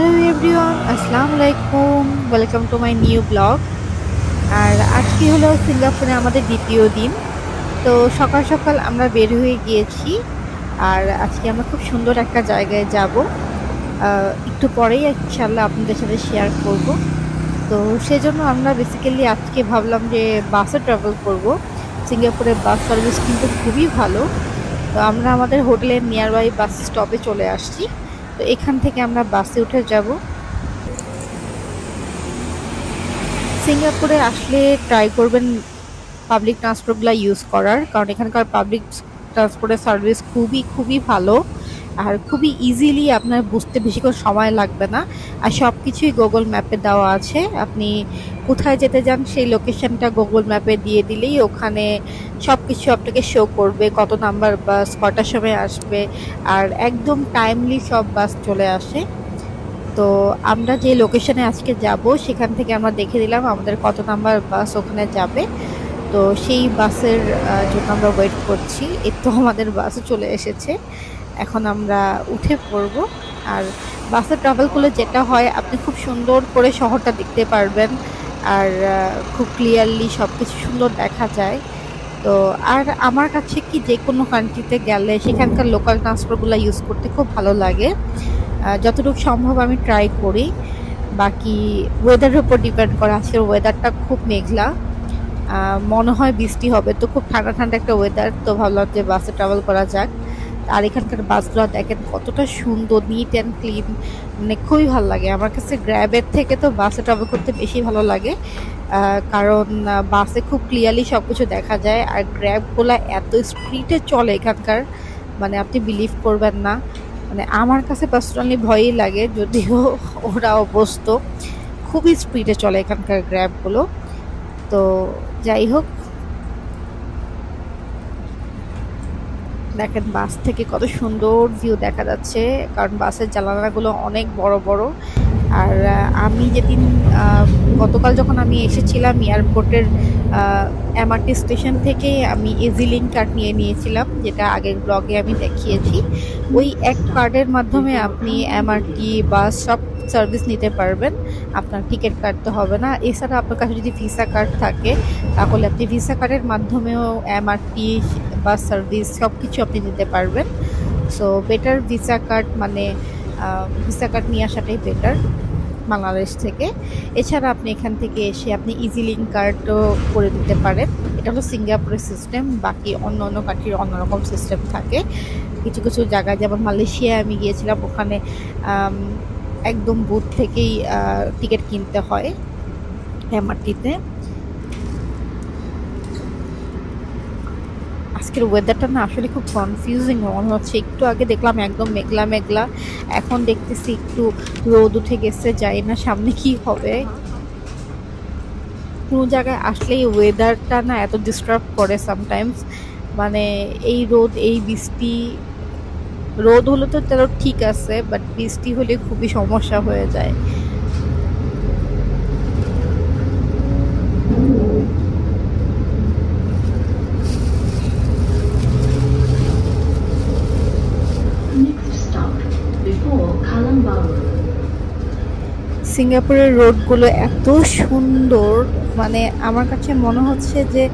Hello everyone, আসসালামু আলাইকুম। Welcome to my new blog. আর আজকে হলো সিঙ্গাপুরে আমাদের দ্বিতীয় দিন। তো সকাল সকাল আমরা বের হয়ে গিয়েছি। আর আজকে আমরা খুব সুন্দর একটা জায়গায় যাব। একটু পরেই ইনশাআল্লাহ আপনাদের সাথে শেয়ার করব। তো সেজন্য আমরা বেসিক্যালি আজকে ভাবলাম যে বাসে ট্রাভেল করব। সিঙ্গাপুরের বাস সার্ভিস কিন্তু খুবই ভালো। তো আমরা আমাদের হোটেলের নিয়ারবাই বাস স্টপে চলে আসছি। তো এখান থেকে আমরা বাসে উঠে যাব। সিঙ্গাপুরে আসলে ট্রাই করবেন পাবলিক ট্রান্সপোর্টগুলো ইউজ করার, কারণ এখানকার পাবলিক ট্রান্সপোর্টের সার্ভিস খুবই খুবই ভালো। আর খুবই ইজিলি আপনার বুঝতে বেশিক্ষণ সময় লাগবে না। আর সব কিছুই গুগল ম্যাপে দেওয়া আছে। আপনি কোথায় যেতে চান সেই লোকেশনটা গুগল ম্যাপে দিয়ে দিলেই ওখানে সব কিছু আপনাকে শো করবে, কত নাম্বার বাস কটার সময় আসবে। আর একদম টাইমলি সব বাস চলে আসে। তো আমরা যে লোকেশনে আজকে যাব সেখান থেকে আমরা দেখে দিলাম আমাদের কত নাম্বার বাস ওখানে যাবে। তো সেই বাসের জন্য আমরা ওয়েট করছি। এই তো আমাদের বাসও চলে এসেছে, এখন আমরা উঠে পড়ব। আর বাসে ট্রাভেল করলে যেটা হয়, আপনি খুব সুন্দর করে শহরটা দেখতে পারবেন। আর খুব ক্লিয়ারলি সব কিছু সুন্দর দেখা যায়। তো আর আমার কাছে কি যে কোনো কান্ট্রিতে গেলে সেখানকার লোকাল ট্রান্সপোর্টগুলো ইউজ করতে খুব ভালো লাগে। যতটুকু সম্ভব আমি ট্রাই করি। বাকি ওয়েদারের উপর ডিপেন্ড করে। আজকের ওয়েদারটা খুব মেঘলা, মনে হয় বৃষ্টি হবে। তো খুব ঠান্ডা ঠান্ডা একটা ওয়েদার, তো ভাবলাম যে বাসে ট্রাভেল করা যাক। আর এখানকার বাসগুলো দেখেন কতটা সুন্দর, নিট অ্যান্ড ক্লিন, মানে খুবই ভালো লাগে। আমার কাছে গ্র্যাবের থেকে তো বাসে ট্রাভেল করতে বেশি ভালো লাগে, কারণ বাসে খুব ক্লিয়ারলি সব কিছু দেখা যায়। আর গ্র্যাবগুলো এত স্পিডে চলে এখানকার, মানে আপনি বিলিভ করবেন না। মানে আমার কাছে পার্সোনালি ভয়ই লাগে, যদিও ওরা অভ্যস্ত। খুবই স্পিডে চলে এখানকার গ্র্যাবগুলো। তো যাই হোক, দেখেন বাস থেকে কত সুন্দর ভিউ দেখা যাচ্ছে, কারণ বাসের জানালাগুলো অনেক বড় বড়। আর আমি যেদিন গতকাল যখন আমি এসেছিলাম এয়ারপোর্টের এমআরটি স্টেশন থেকে আমি ইজিলিংক কার্ড নিয়ে নিয়েছিলাম, যেটা আগের ব্লগে আমি দেখিয়েছি। ওই এক কার্ডের মাধ্যমে আপনি এমআরটি বাস সব সার্ভিস নিতে পারবেন। আপনার টিকিট কাটতে হবে না। এছাড়া আপনার কাছে যদি ভিসা কার্ড থাকে, তাহলে আপনি ভিসা কার্ডের মাধ্যমেও এমআরটি বাস সার্ভিস সব কিছু আপনি নিতে পারবেন। সো বেটার ভিসা কার্ড, মানে ভিসা কার্ড নিয়ে আসাটাই বেটার বাংলাদেশ থেকে। এছাড়া আপনি এখান থেকে এসে আপনি ইজিলিংক কার্ডও করে দিতে পারেন। এটা হলো সিঙ্গাপুরের সিস্টেম। বাকি অন্য অন্য কান্ট্রির অন্যরকম সিস্টেম থাকে। কিছু কিছু জায়গায়, যেমন মালয়েশিয়ায় আমি গিয়েছিলাম, ওখানে একদম বুথ থেকেই টিকিট কিনতে হয় এমআরটিতে। আজকের ওয়েদারটা না আসলে খুব কনফিউজিং মনে হচ্ছে। একটু আগে দেখলাম একদম মেঘলা মেঘলা, এখন দেখতেছি একটু রোদ উঠে গেছে। জানি না সামনে কি হবে। কোনো জায়গায় আসলেই ওয়েদারটা না এত ডিস্টার্ব করে সামটাইমস। মানে এই রোদ, এই বৃষ্টি। রোদ হলে তো তাহলে ঠিক আছে, বাট বৃষ্টি হলে খুবই সমস্যা হয়ে যায়। সিঙ্গাপুরের রোডগুলো এত সুন্দর, মানে আমার কাছে মনে হচ্ছে যে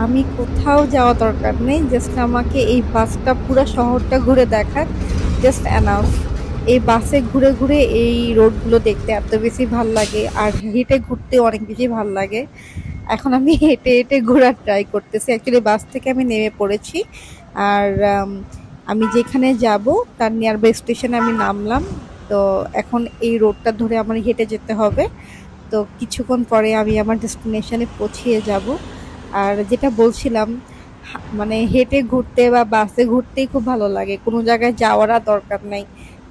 আমি কোথাও যাওয়া দরকার নেই, জাস্ট আমাকে এই বাসটা পুরো শহরটা ঘুরে দেখার, জাস্ট এনাফ। এই বাসে ঘুরে ঘুরে এই রোডগুলো দেখতে এত বেশি ভাল লাগে, আর হেঁটে ঘুরতে অনেক বেশি ভাল লাগে। এখন আমি হেঁটে হেঁটে ঘোরার ট্রাই করতেছি। অ্যাকচুয়ালি বাস থেকে আমি নেমে পড়েছি। আর আমি যেখানে যাব তার নিয়ারবাই স্টেশনে আমি নামলাম। তো এখন এই রোডটা ধরে আমার হেঁটে যেতে হবে। তো কিছুক্ষণ পরে আমি আমার ডেস্টিনেশনে পৌঁছিয়ে যাব। আর যেটা বলছিলাম, মানে হেঁটে ঘুরতে বা বাসে ঘুরতেই খুব ভালো লাগে, কোনো জায়গায় যাওয়ার আর দরকার নাই।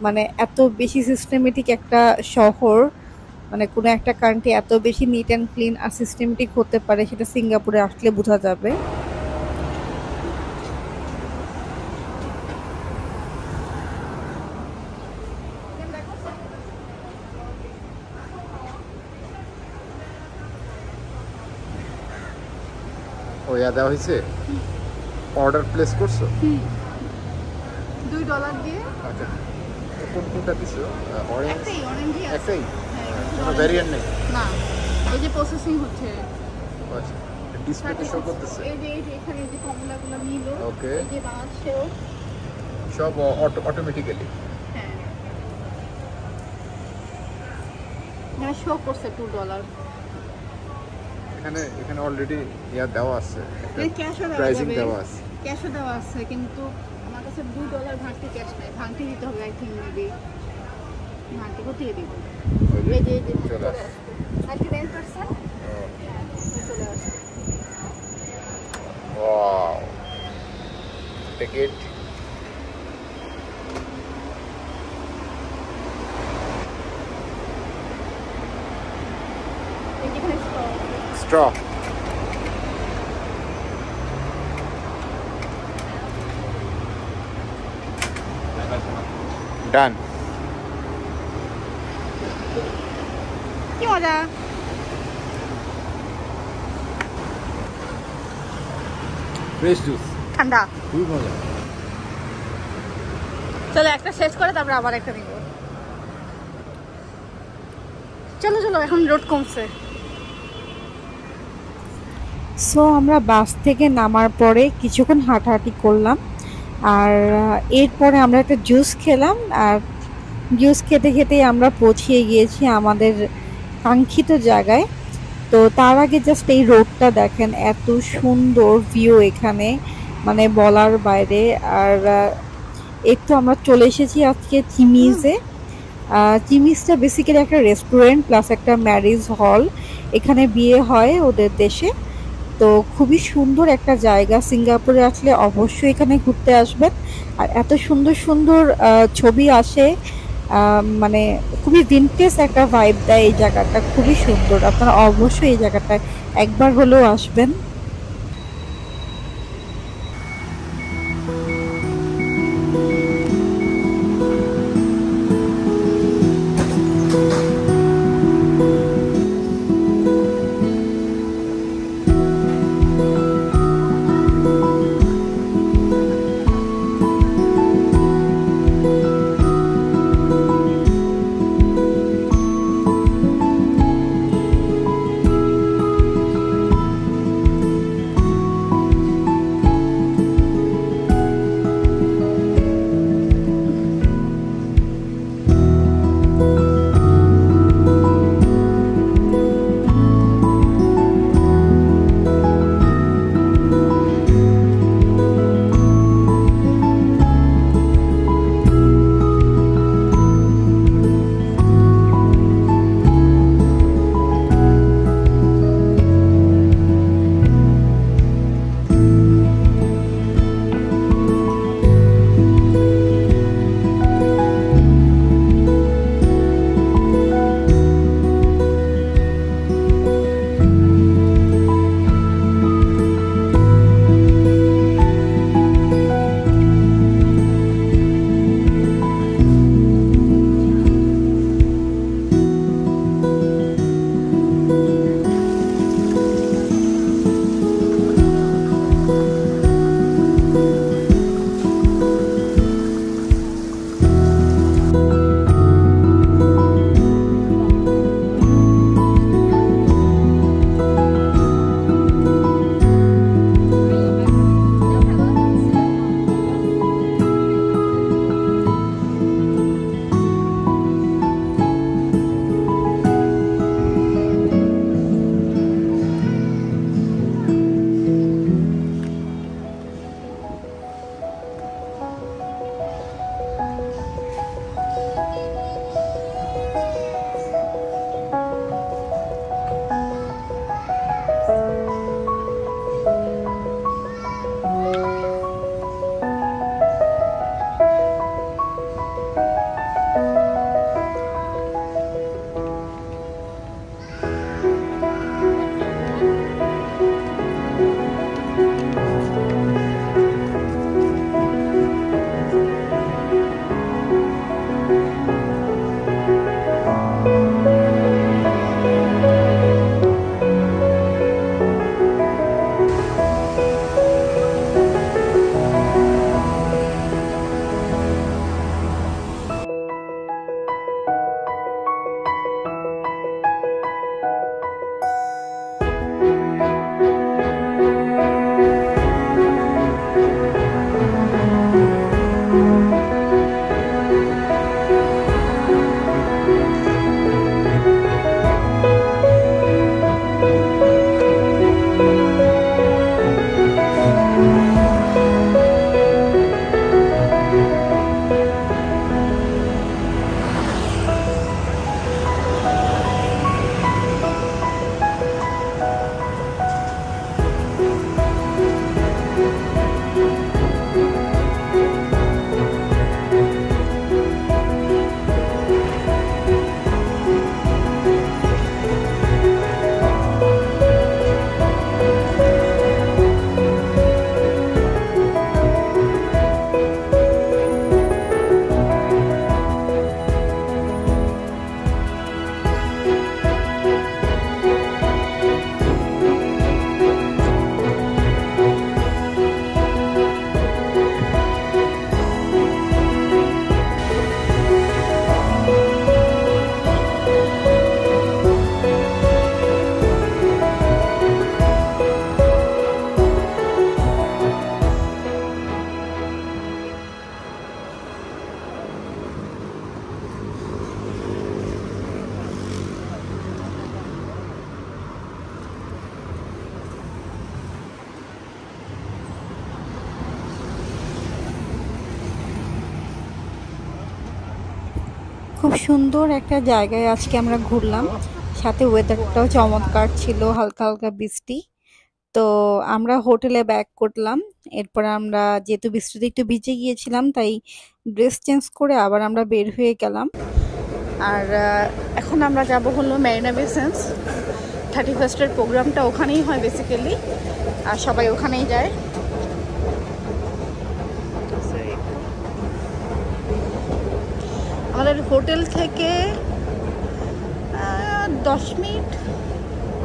মানে এত বেশি সিস্টেমেটিক একটা শহর, মানে কোনো একটা কান্ট্রি এত বেশি নিট অ্যান্ড ক্লিন আর সিস্টেমেটিক হতে পারে, সেটা সিঙ্গাপুরে আসলে বোঝা যাবে। ও ইয়া দেওয়া হয়েছে, অর্ডার প্লেস করছো? $2 দিয়ে আচ্ছা, কোনটা দিছো? অরেঞ্জ একটাই অরেঞ্জই আছে। একটাই? হ্যাঁ, কোনো orange ভ্যারিয়েন্ট নেই? না, এই যে প্রসেসিং হচ্ছে। আচ্ছা, ডিসপ্লেতে শো করতেছে? এই যে এখানে যে কমলাগুলো নিল, ওকে। এই যে বাঁচছেও। সব অটোমেটিক্যালি? হ্যাঁ, এখানে শো করছে $2। এখানে এখানে অলরেডি ইয়া দেওয়া আছে, ক্যাশও দেওয়া প্রাইসিং যাবে, দেওয়া আছে। ক্যাশও দেওয়া আছে, কিন্তু আমার কাছে $2 ভাঙতি ক্যাশ নাই, ভাঙতি দিতে হবে আই থিঙ্ক মেবি। ভাঙতি কোথায় দিব? ওই যে এই যে এই যে চলে চলে আসছে। আসছে 99%। হ্যাঁ, চলে আসছে। Wow, ticket. এই যে এখানে স্টল। স্ট্র। ডান। কি মজা! ফ্রেশ জুস, ঠান্ডা। খুবই মজা। চলো একটা শেষ করে তারপরে আবার একটা নিব। চলো চলো, এখন রোদ কমছে। সো আমরা বাস থেকে নামার পরে কিছুক্ষণ হাঁটাহাঁটি করলাম, আর এরপরে আমরা একটা জুস খেলাম, আর জুস খেতে খেতেই আমরা পৌঁছিয়ে গিয়েছি আমাদের কাঙ্ক্ষিত জায়গায়। তো তার আগে জাস্ট এই রোডটা দেখেন, এত সুন্দর ভিউ এখানে, মানে বলার বাইরে। আর এই তো আমরা চলে এসেছি আজকে চিমিজে। চিমিজটা বেসিক্যালি একটা রেস্টুরেন্ট প্লাস একটা ম্যারেজ হল, এখানে বিয়ে হয় ওদের দেশে। তো খুবই সুন্দর একটা জায়গা, সিঙ্গাপুরে আসলে অবশ্যই এখানে ঘুরতে আসবেন। আর এত সুন্দর সুন্দর ছবি আসে, মানে খুবই ভিনটেজ একটা ভাইব দেয় এই জায়গাটা, খুবই সুন্দর। আপনারা অবশ্যই এই জায়গাটায় একবার হলেও আসবেন। খুব সুন্দর একটা জায়গায় আজকে আমরা ঘুরলাম, সাথে ওয়েদারটাও চমৎকার ছিল, হালকা হালকা বৃষ্টি। তো আমরা হোটেলে ব্যাক করলাম। এরপর আমরা যেহেতু বৃষ্টিতে একটু ভিজে গিয়েছিলাম, তাই ড্রেস চেঞ্জ করে আবার আমরা বের হয়ে গেলাম। আর এখন আমরা যাব হলো মেরিনা বে সেন্স। 31st প্রোগ্রামটা ওখানেই হয় বেসিক্যালি, আর সবাই ওখানেই যায়। আমাদের হোটেল থেকে 10 মিনিট,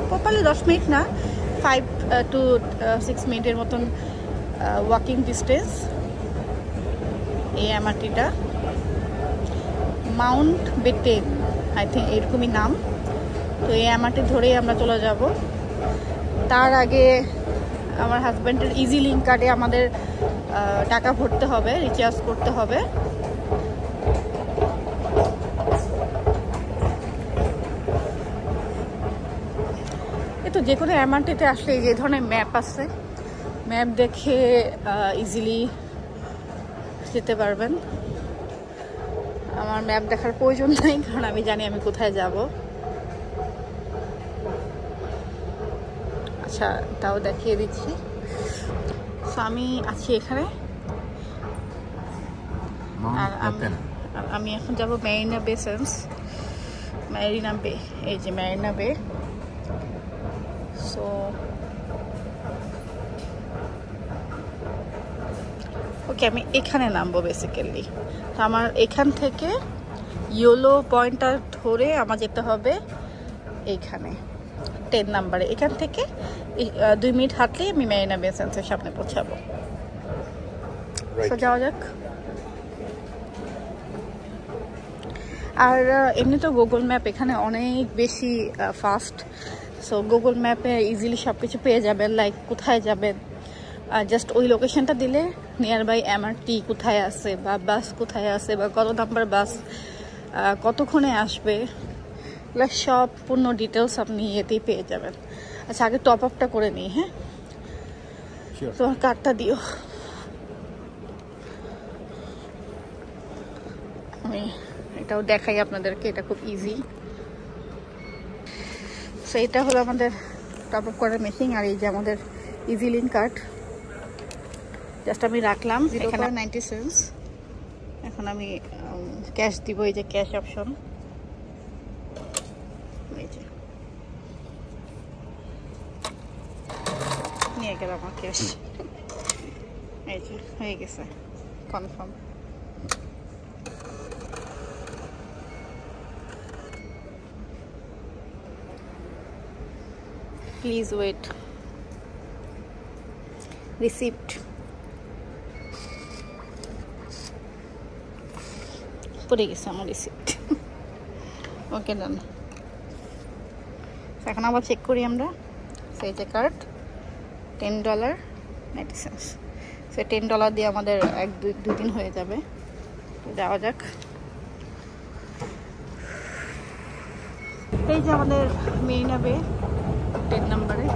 প্রপারলি 10 মিনিট না, 5 to 6 মিনিটের মতন ওয়াকিং ডিস্টেন্স এই এমআরটিটা। মাউন্ট বেটেন আই থিঙ্ক এরকমই নাম। তো এই এমআরটি ধরেই আমরা চলে যাব। তার আগে আমার হাজব্যান্ডের ইজি লিঙ্ক কার্ডে আমাদের টাকা ভরতে হবে, রিচার্জ করতে হবে। তো যে কোনো এমআরটিতে আসলে যে ধরনের ম্যাপ আছে, ম্যাপ দেখে ইজিলি যেতে পারবেন। আমার ম্যাপ দেখার প্রয়োজন নেই, কারণ আমি জানি আমি কোথায় যাব। আচ্ছা, তাও দেখিয়ে দিচ্ছি। সো আমি আছি এখানে, আর আমি এখন যাব মেরিনা বে সেন্স। মেরিনা বে, এই যে মেরিনা বে। সো ওকে, আমি এখানে নামবো বেসিক্যালি। তো আমার এখান থেকে ইয়েলো পয়েন্টটা ধরে আমার যেতে হবে এইখানে 10 নাম্বারে। এখান থেকে 2 মিনিট হাঁটলেই আমি মেরিনা বে সেন্সের সামনে পৌঁছাবো। তো যাওয়া যাক। আর এমনি তো গুগল ম্যাপ এখানে অনেক বেশি ফাস্ট। সো গুগল ম্যাপে ইজিলি সব কিছু পেয়ে যাবেন, লাইক কোথায় যাবেন, জাস্ট ওই লোকেশনটা দিলে নিয়ার বাই এমআরটি কোথায় আছে, বা বাস কোথায় আছে, বা কত নাম্বার বাস কতক্ষণে আসবে, এগুলো সব পূর্ণ ডিটেলস আপনি এতেই পেয়ে যাবেন। আচ্ছা, আগে টপ আপটা করে নিই। হ্যাঁ, তোমার কার্ডটা দিও। আমি এটাও দেখাই আপনাদেরকে, এটা খুব ইজি। সো এটা হলো আমাদের টপ আপ করার মেশিন। আর এই যে আমাদের ইজি লিঙ্ক কার্ড, জাস্ট আমি রাখলাম 0.90 সেন্টস। এখন আমি ক্যাশ দিব, এই যে ক্যাশ অপশন, এই যে নিয়ে গেলাম আমার ক্যাশ। এই যে হয়ে গেছে, কনফার্ম। Please wait. রিসিপ্ট, পড়ে গেছে আমার রিসিপ্ট। ওকে, ডান। এখন আবার চেক করি আমরা। সেই যে কার্ড $10.90। সে $10 দিয়ে আমাদের 1-2 দিন হয়ে যাবে। যাওয়া যাক। এই যে আমাদের মেরিনা বে 10 নাম্বারে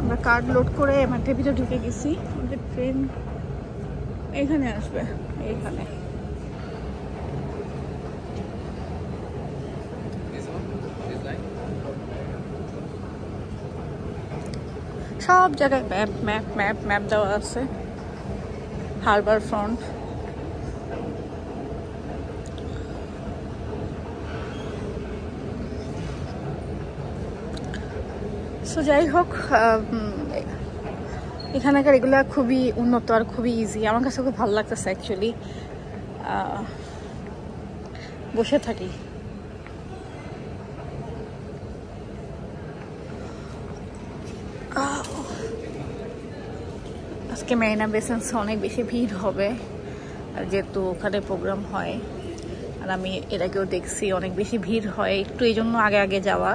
আমরা কার্ড লোড করে এমআরটির ভিতরে ঢুকে গেছি। আমাদের ট্রেন এইখানে আসবে, এইখানে। সব জায়গায় ম্যাপ ম্যাপ ম্যাপ ম্যাপ দেওয়া আছে। হারবার ফ্রন্ট, সো যাই হোক, এখানকার এগুলা খুবই উন্নত আর খুবই ইজি। আমার কাছে খুব ভালো লাগতেছে অ্যাকচুয়ালি। বসে থাকি। আজকে মেরিনা বে সেন্সে অনেক বেশি ভিড় হবে, আর যেহেতু ওখানে প্রোগ্রাম হয়, আর আমি এর আগেও দেখছি অনেক বেশি ভিড় হয়, একটু এই জন্য আগে আগে যাওয়া।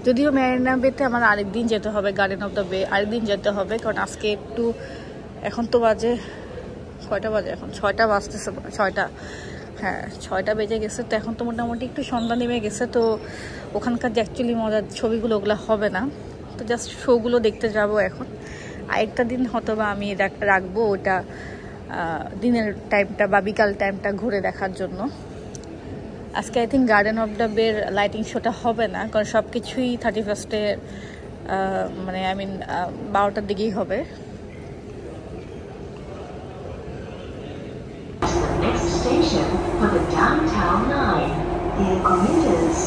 যদিও মেরিনা বেতে আমার আরেকদিন যেতে হবে, গার্ডেন অফ দ্য বে আরেকদিন যেতে হবে, কারণ আজকে একটু, এখন তো বাজে কয়টা বাজে, এখন 6টা বাজতেছে, 6টা, হ্যাঁ 6টা বেজে গেছে। তো এখন তো মোটামুটি একটু সন্ধ্যা নেমে গেছে। তো ওখানকার যে অ্যাকচুয়ালি মজার ছবিগুলো ওগুলো হবে না, তো জাস্ট শোগুলো দেখতে যাব এখন। আরেকটা দিন হয়তো বা আমি রাখবো ওটা দিনের টাইমটা বা বিকাল টাইমটা ঘুরে দেখার জন্য। আজকে I think garden of the বের লাইটিং শোটা হবে না, কারণ সব কিছুই 31-এ মানে আই মিন 12টার দিকেই হবে। Next station for the downtown line. Dear commuters,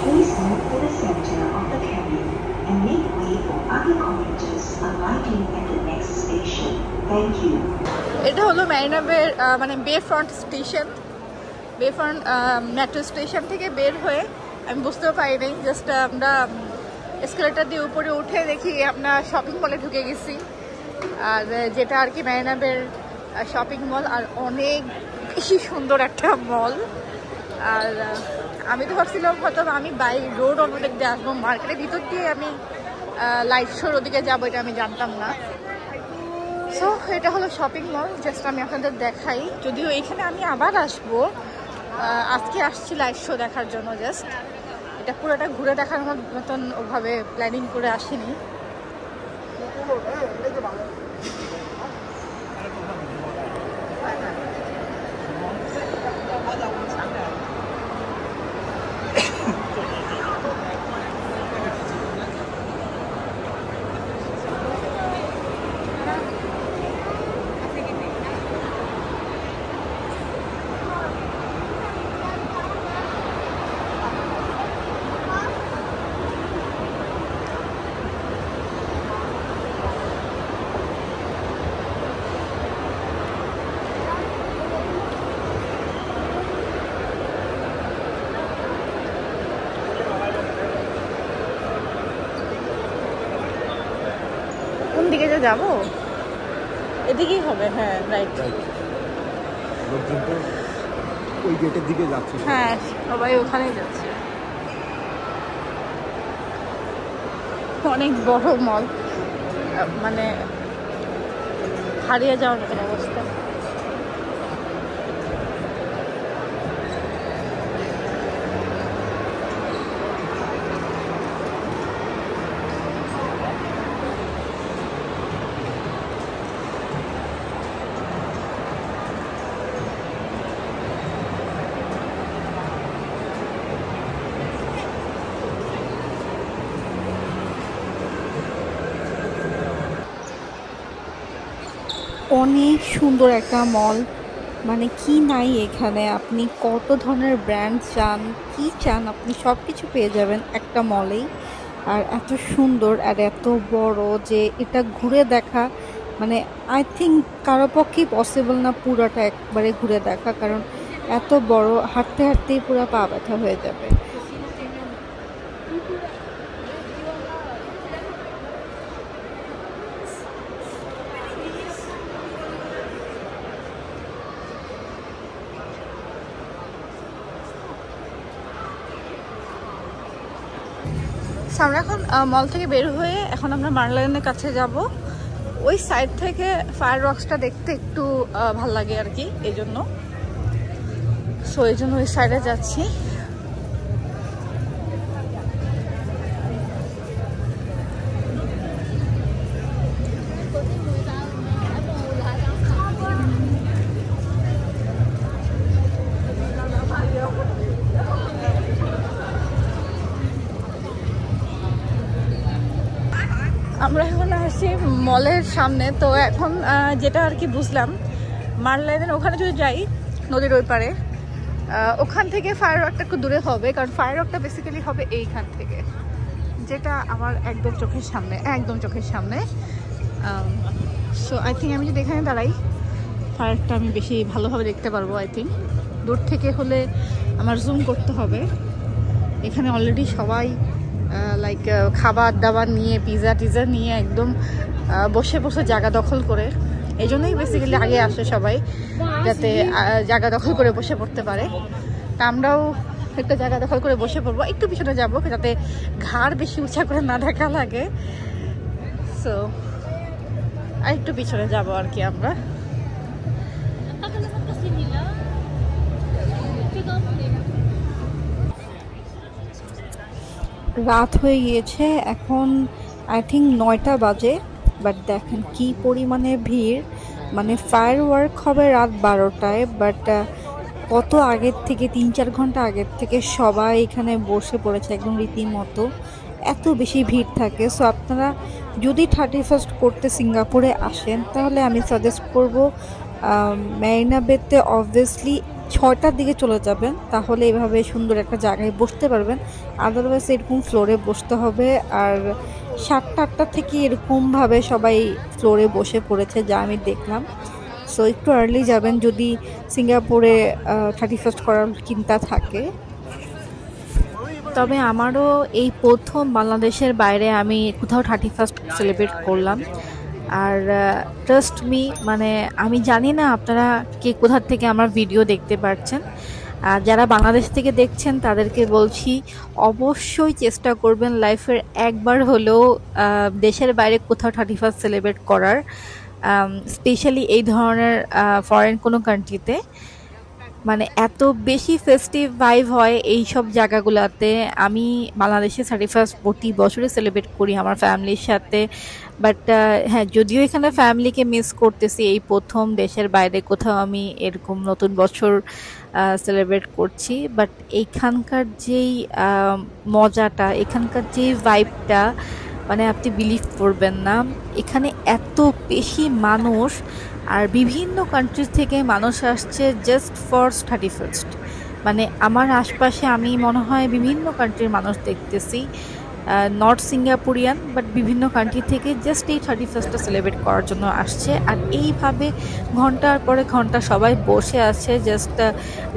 please move to the center of the cabin and make way for other commuters arriving at the next station. Thank you. এটা হলো মেরিনা বের মানে বে front station. বে front metro station থেকে বের হয়ে আমি বুঝতেও পারিনি, জাস্ট আমরা এসকেলেটার দিয়ে উপরে উঠে দেখি আমরা শপিং মলে ঢুকে গেছি। আর যেটা আর কি মেরিনা বের শপিং মল, আর অনেক বেশি সুন্দর একটা মল। আর আমি তো ভাবছিলাম হয়তো আমি বাই রোড অন্য দিক দিয়ে আসবো, মার্কেটের ভিতর দিয়ে আমি লাইট শোর ওদিকে যাবো, এটা আমি জানতাম না। সো এটা হলো শপিং মল, জাস্ট আমি আপনাদের দেখাই। যদিও এখানে আমি আবার আসবো, আজকে আসছি লাইট শো দেখার জন্য, জাস্ট এটা পুরোটা ঘুরে দেখার মতন ওভাবে প্ল্যানিং করে আসিনি। কোন দিকে যে যাবো? এদিকেই হবে, হ্যাঁ রাইট। লোকজন তো ওই গেটের দিকে যাচ্ছে। হ্যাঁ, সবাই ওখানেই যাচ্ছে। অনেক বড় মল, মানে হারিয়ে যাওয়ার মতন অবস্থা। অনেক সুন্দর একটা মল, মানে কি নাই এখানে, আপনি কত ধরনের ব্র্যান্ড চান, কি চান আপনি সব কিছু পেয়ে যাবেন একটা মলেই। আর এত সুন্দর আর এত বড় যে এটা ঘুরে দেখা, মানে আই থিঙ্ক কারো পক্ষেই পসিবল না পুরোটা একবারে ঘুরে দেখা, কারণ এত বড়, হাঁটতে হাঁটতেই পুরো পা ব্যথা হয়ে যাবে। আমরা এখন মল থেকে বের হয়ে এখন আমরা মার্লাইনের কাছে যাব। ওই সাইড থেকে ফায়ার রক্সটা দেখতে একটু ভাল লাগে আর কি, এই জন্য ওই সাইডে যাচ্ছি। আমরা এখন আসছি মলের সামনে। তো এখন যেটা আর কি বুঝলাম, মার্লাইনের ওখানে যদি যাই নদীর ওই পারে, ওখান থেকে ফায়ার রকটা একটু দূরে হবে, কারণ ফায়ার রকটা বেসিক্যালি হবে এইখান থেকে, যেটা আমার একদম চোখের সামনে। সো আই থিঙ্ক আমি যদি এখানে দাঁড়াই, ফায়ারটা আমি বেশি ভালোভাবে দেখতে পারবো। আই থিঙ্ক দূর থেকে হলে আমার জুম করতে হবে। এখানে অলরেডি সবাই লাইক খাবার দাবার নিয়ে, পিজা টিজা নিয়ে একদম বসে বসে জায়গা দখল করে, এই জন্যই বেসিক্যালি আগে আসে সবাই, যাতে জায়গা দখল করে বসে পড়তে পারে। তা আমরাও একটা জায়গা দখল করে বসে পড়বো, একটু পিছনে যাবো যাতে ঘাড় বেশি উঁচা করে না দেখা লাগে। সো আর একটু পিছনে যাবো আর কি আমরা। রাত হয়ে গিয়েছে, এখন আই থিঙ্ক 9টা বাজে, বাট দেখেন কি পরিমাণে ভিড়। মানে ফায়ার ওয়ার্ক হবে রাত 12টায়, বাট কত আগের থেকে 3-4 ঘন্টা আগের থেকে সবাই এখানে বসে পড়েছে একদম রীতিমতো, এত বেশি ভিড় থাকে। সো আপনারা যদি 31st করতে সিঙ্গাপুরে আসেন তাহলে আমি সাজেস্ট করব মেরিনা বেতে অবভিয়াসলি 6টার দিকে চলে যাবেন, তাহলে এভাবে সুন্দর একটা জায়গায় বসতে পারবেন। আদারওয়াইজ এরকম ফ্লোরে বসতে হবে। আর 7টা-8টা থেকে এরকমভাবে সবাই ফ্লোরে বসে পড়েছে যা আমি দেখলাম। সো একটু আর্লি যাবেন যদি সিঙ্গাপুরে 31st করার চিন্তা থাকে। তবে আমারও এই প্রথম বাংলাদেশের বাইরে আমি কোথাও 31st সেলিব্রেট করলাম। আর ট্রাস্ট মি, মানে আমি জানি না আপনারা কে কোথা থেকে আমার ভিডিও দেখতে পাচ্ছেন। যারা বাংলাদেশ থেকে দেখছেন তাদেরকে বলছি অবশ্যই চেষ্টা করবেন লাইফের একবার হলেও দেশের বাইরে কোথাও 31st সেলিব্রেট করার, স্পেশালি এই ধরনের ফরেন কোনো কান্ট্রিতে। মানে এত বেশি ফেস্টিভ ভাইব হয় এই সব জায়গাগুলোতে। আমি বাংলাদেশে 31st প্রতি বছরই সেলিব্রেট করি আমার ফ্যামিলির সাথে, বাট হ্যাঁ, যদিও এখানে ফ্যামিলিকে মিস করতেছি, এই প্রথম দেশের বাইরে কোথাও আমি এরকম নতুন বছর সেলিব্রেট করছি। বাট এইখানকার যেই মজাটা, এখানকার যেই ভাইবটা, মানে আপনি বিলিভ করবেন না। এখানে এত বেশি মানুষ, আর বিভিন্ন কান্ট্রি থেকে মানুষ আসছে জাস্ট ফর 31st। মানে আমার আশপাশে আমি মনে হয় বিভিন্ন কান্ট্রির মানুষ দেখতেছি, নট সিঙ্গাপুরিয়ান বাট বিভিন্ন কান্ট্রি থেকে জাস্ট এই 31st সেলিব্রেট করার জন্য আসছে। আর এইভাবে ঘন্টার পরে ঘন্টা সবাই বসে আছে জাস্ট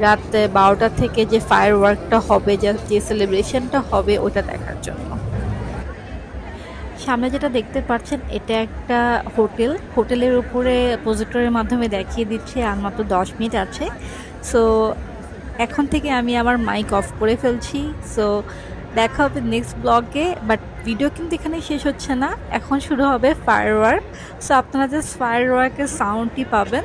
রাত 12টা থেকে যে ফায়ার ওয়ার্কটা হবে, যে সেলিব্রেশনটা হবে ওটা দেখার জন্য। সামনে যেটা দেখতে পাচ্ছেন এটা একটা হোটেলের উপরে প্রজেক্টরের মাধ্যমে দেখিয়ে দিচ্ছে আর মাত্র 10 মিনিট আছে। সো এখন থেকে আমি আমার মাইক অফ করে ফেলছি। সো দেখা হবে নেক্সট ব্লগে, বাট ভিডিও কিন্তু এখানেই শেষ হচ্ছে না, এখন শুরু হবে ফায়ার ওয়ার্ক। সো আপনারা জাস্ট ফায়ার ওয়ার্কের সাউন্ডটি পাবেন।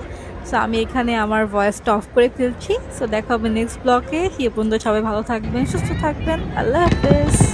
সো আমি এখানে আমার ভয়েসটা অফ করে ফেলছি। সো দেখা হবে নেক্সট ব্লগে। সে পর্যন্ত সবাই ভালো থাকবেন, সুস্থ থাকবেন। আল্লাহ হাফেজ।